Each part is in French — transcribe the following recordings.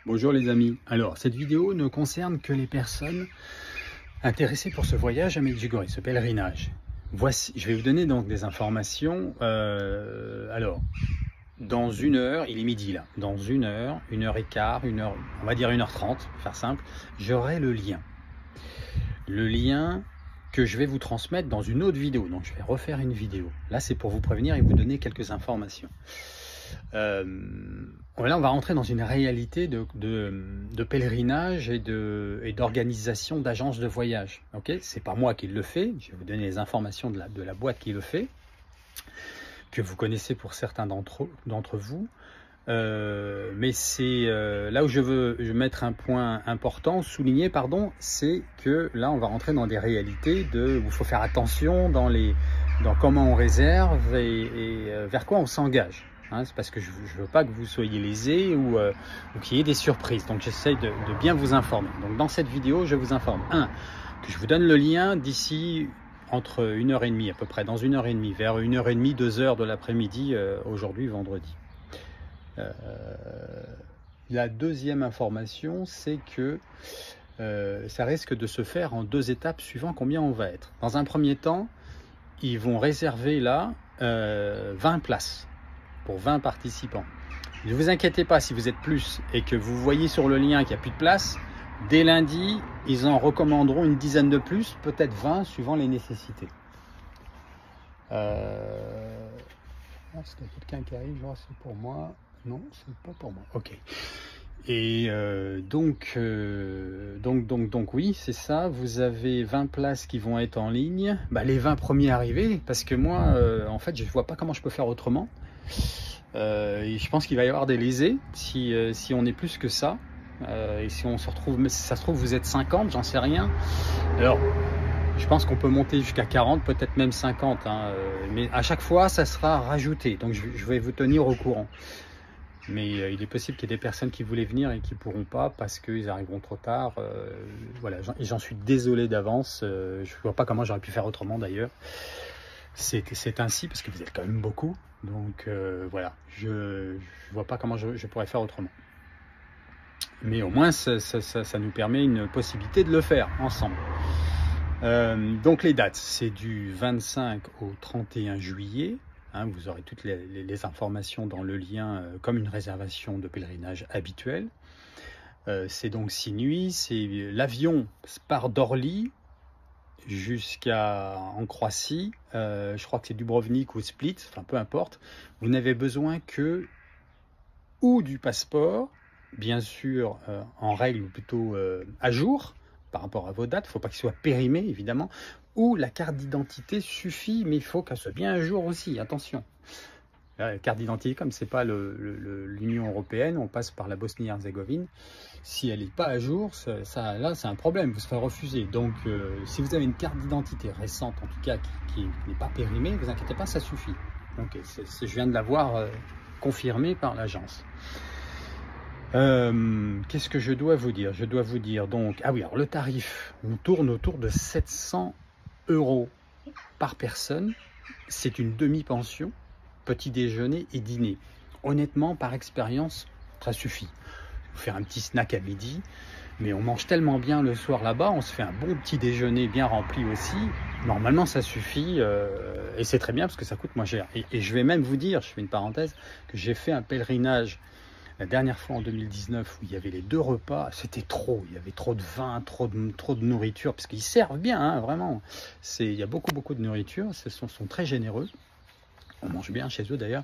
Bonjour les amis. Alors cette vidéo ne concerne que les personnes intéressées pour ce voyage à Medjugorje, ce pèlerinage. Voici, je vais vous donner donc des informations. Alors, dans une heure, il est midi là, dans une heure et quart, on va dire 1h30, pour faire simple, j'aurai le lien. Le lien que je vais vous transmettre dans une autre vidéo. Donc je vais refaire une vidéo. Là c'est pour vous prévenir et vous donner quelques informations. Là on va rentrer dans une réalité de pèlerinage et d'organisation d'agences de voyage. Okay, c'est pas moi qui le fais, je vais vous donner les informations de la boîte qui le fait, que vous connaissez pour certains d'entre vous. Mais c'est là où je veux mettre un point important, souligner, pardon, c'est que là on va rentrer dans des réalités où il faut faire attention dans comment on réserve et vers quoi on s'engage. Hein, c'est parce que je ne veux pas que vous soyez lésés ou qu'il y ait des surprises. Donc j'essaye de bien vous informer. Donc dans cette vidéo, je vous informe. Que je vous donne le lien d'ici entre 1h30 à peu près, dans 1h30, vers 1h30, 2h de l'après-midi, aujourd'hui, vendredi. La deuxième information, c'est que ça risque de se faire en 2 étapes suivant combien on va être. Dans un premier temps, ils vont réserver là 20 places pour 20 participants. Ne vous inquiétez pas si vous êtes plus et que vous voyez sur le lien qu'il n'y a plus de place. Dès lundi, ils en recommanderont une dizaine de plus, peut-être 20 suivant les nécessités. Est-ce qu'il y a quelqu'un qui arrive? Non, c'est pour moi. Non, c'est pas pour moi. Ok. Et donc oui, c'est ça. Vous avez 20 places qui vont être en ligne. Bah, les 20 premiers arrivés, parce que moi, en fait, je vois pas comment je peux faire autrement. Et je pense qu'il va y avoir des lésés si on est plus que ça. Et si on se retrouve, mais si ça se trouve, vous êtes 50, j'en sais rien. Alors, je pense qu'on peut monter jusqu'à 40, peut-être même 50. Hein, mais à chaque fois, ça sera rajouté. Donc, je vais vous tenir au courant. Mais il est possible qu'il y ait des personnes qui voulaient venir et qui ne pourront pas parce qu'ils arriveront trop tard. Voilà, et j'en suis désolé d'avance. Je ne vois pas comment j'aurais pu faire autrement d'ailleurs. C'est ainsi parce que vous êtes quand même beaucoup. Donc voilà, je ne vois pas comment je pourrais faire autrement. Mais au moins, ça nous permet une possibilité de le faire ensemble. Donc les dates, c'est du 25 au 31 juillet. Hein, vous aurez toutes les informations dans le lien comme une réservation de pèlerinage habituelle. C'est donc 6 nuits. L'avion part d'Orly en Croatie. Je crois que c'est Dubrovnik ou Split, enfin peu importe. Vous n'avez besoin que ou du passeport, bien sûr en règle ou plutôt à jour par rapport à vos dates. Il ne faut pas qu'il soit périmé évidemment. Ou la carte d'identité suffit, mais il faut qu'elle soit bien à jour aussi, attention. La carte d'identité, comme ce n'est pas l'Union européenne, on passe par la Bosnie-Herzégovine. Si elle n'est pas à jour, là c'est un problème, vous serez refusé. Donc si vous avez une carte d'identité récente, en tout cas qui n'est pas périmée, ne vous inquiétez pas, ça suffit. Donc je viens de l'avoir confirmé par l'agence. Qu'est-ce que je dois vous dire? Je dois vous dire donc, ah oui, alors le tarif, on tourne autour de 700 € par personne. C'est une demi-pension, petit déjeuner et dîner. Honnêtement, par expérience, ça suffit. Faut faire un petit snack à midi, mais on mange tellement bien le soir là-bas, on se fait un bon petit déjeuner bien rempli aussi. Normalement, ça suffit et c'est très bien parce que ça coûte moins cher. Et je vais même vous dire, je fais une parenthèse, que j'ai fait un pèlerinage la dernière fois en 2019 où il y avait les 2 repas, c'était trop, il y avait trop de vin, trop de nourriture, parce qu'ils servent bien, hein, vraiment. Il y a beaucoup de nourriture, ils sont très généreux, on mange bien chez eux d'ailleurs.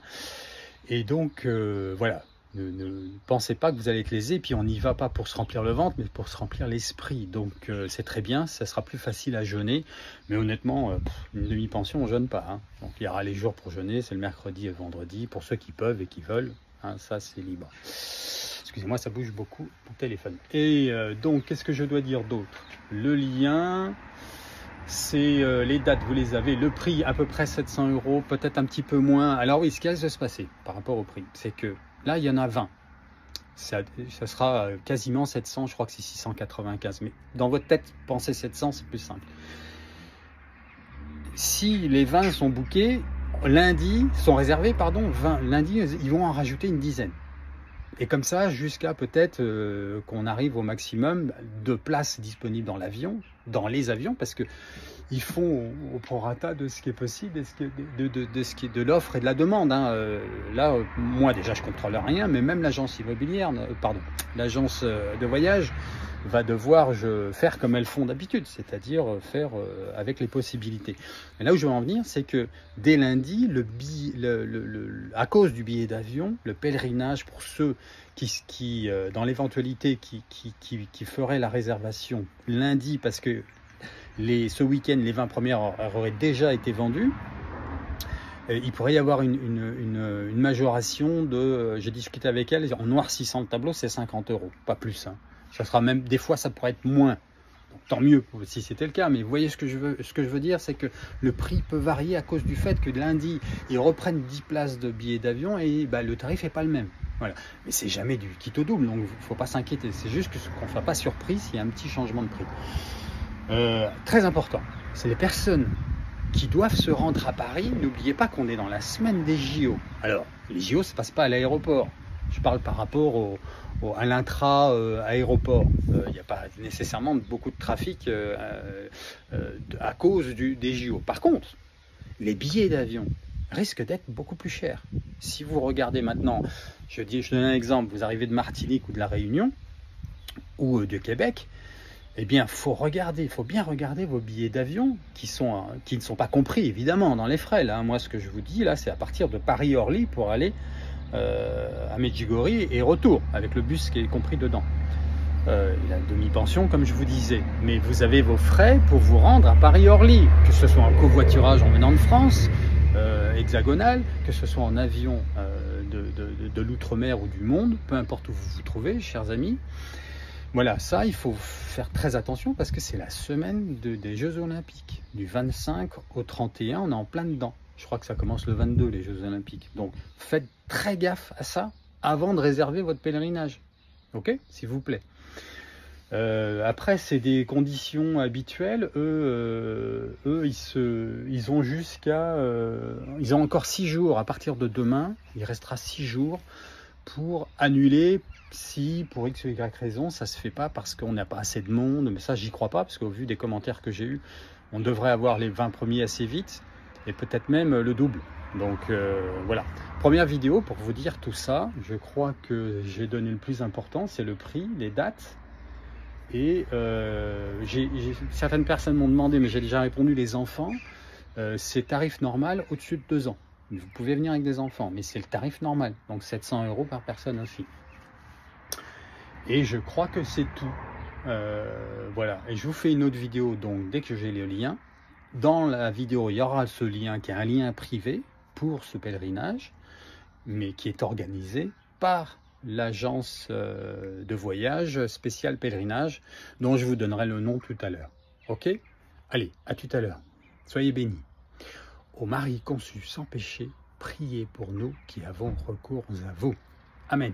Et donc voilà, ne pensez pas que vous allez être lésés, et puis on n'y va pas pour se remplir le ventre, mais pour se remplir l'esprit. Donc c'est très bien, ça sera plus facile à jeûner, mais honnêtement, une demi-pension, on ne jeûne pas. Hein. Donc il y aura les jours pour jeûner, c'est le mercredi et le vendredi, pour ceux qui peuvent et qui veulent. Hein, ça c'est libre. Excusez-moi, ça bouge beaucoup mon téléphone. Et donc qu'est-ce que je dois dire d'autre? Le lien, c'est les dates, vous les avez. Le prix à peu près 700 €, peut-être un petit peu moins. Alors oui, ce qui risque de se passer par rapport au prix, c'est que là il y en a 20. Ça sera quasiment 700, je crois que c'est 695. Mais dans votre tête, pensez 700, c'est plus simple. Si les 20 sont bookés, lundi, sont réservés, pardon, 20, lundi, ils vont en rajouter une dizaine. Et comme ça, jusqu'à peut-être qu'on arrive au maximum de places disponibles dans les avions, parce que ils font au prorata de ce qui est possible, de l'offre et de la demande. Hein. Là, moi déjà, je contrôle rien, mais même l'agence immobilière, l'agence de voyage va devoir faire comme elles font d'habitude, c'est-à-dire faire avec les possibilités. Et là où je veux en venir, c'est que dès lundi, à cause du billet d'avion, le pèlerinage pour ceux qui dans l'éventualité qui feraient la réservation lundi, parce que ce week-end, les 20 premières auraient déjà été vendues, il pourrait y avoir une majoration de, j'ai discuté avec elle, en noircissant le tableau, c'est 50 €, pas plus. Hein. Ça sera même, des fois, ça pourrait être moins. Donc, tant mieux si c'était le cas, mais vous voyez ce que je veux dire, c'est que le prix peut varier à cause du fait que lundi, ils reprennent 10 places de billets d'avion et le tarif n'est pas le même. Voilà. Mais c'est jamais du quitte au double, donc il ne faut pas s'inquiéter. C'est juste qu'on ne soit pas surpris s'il y a un petit changement de prix. Très important, c'est les personnes qui doivent se rendre à Paris. N'oubliez pas qu'on est dans la semaine des JO. Alors, les JO ne se passent pas à l'aéroport. Je parle par rapport à l'intra-aéroport. Il n'y a pas nécessairement beaucoup de trafic à cause des JO. Par contre, les billets d'avion risquent d'être beaucoup plus chers. Si vous regardez maintenant, je donne un exemple, vous arrivez de Martinique ou de La Réunion ou de Québec, eh bien, il faut bien regarder vos billets d'avion qui ne sont pas compris, évidemment, dans les frais. Là, moi, ce que je vous dis, là, c'est à partir de Paris-Orly pour aller à Medjugorje et retour, avec le bus qui est compris dedans. La demi-pension, comme je vous disais. Mais vous avez vos frais pour vous rendre à Paris-Orly, que ce soit en covoiturage en venant de France, hexagonal, que ce soit en avion de l'outre-mer ou du monde, peu importe où vous vous trouvez, chers amis. Voilà, ça, il faut faire très attention parce que c'est la semaine des Jeux Olympiques. Du 25 au 31, on est en plein dedans. Je crois que ça commence le 22, les Jeux Olympiques. Donc, faites très gaffe à ça avant de réserver votre pèlerinage. Ok, s'il vous plaît. Après, c'est des conditions habituelles. Eux, ils ont ils ont encore 6 jours. À partir de demain, il restera 6 jours pour annuler si pour X ou Y raison ça se fait pas parce qu'on n'a pas assez de monde, mais ça j'y crois pas parce qu'au vu des commentaires que j'ai eu, on devrait avoir les 20 premiers assez vite et peut-être même le double. Donc voilà, première vidéo pour vous dire tout ça. Je crois que j'ai donné le plus important, c'est le prix, les dates. Et certaines personnes m'ont demandé, mais j'ai déjà répondu, les enfants, c'est tarif normal au-dessus de 2 ans. Vous pouvez venir avec des enfants, mais c'est le tarif normal, donc 700 € par personne aussi. Et je crois que c'est tout. Voilà, et je vous fais une autre vidéo, donc dès que j'ai le lien. Dans la vidéo, il y aura ce lien qui est un lien privé pour ce pèlerinage, mais qui est organisé par l'agence de voyage spéciale pèlerinage, dont je vous donnerai le nom tout à l'heure. Ok? Allez, à tout à l'heure. Soyez bénis. Ô Marie conçue sans péché, priez pour nous qui avons recours à vous. Amen.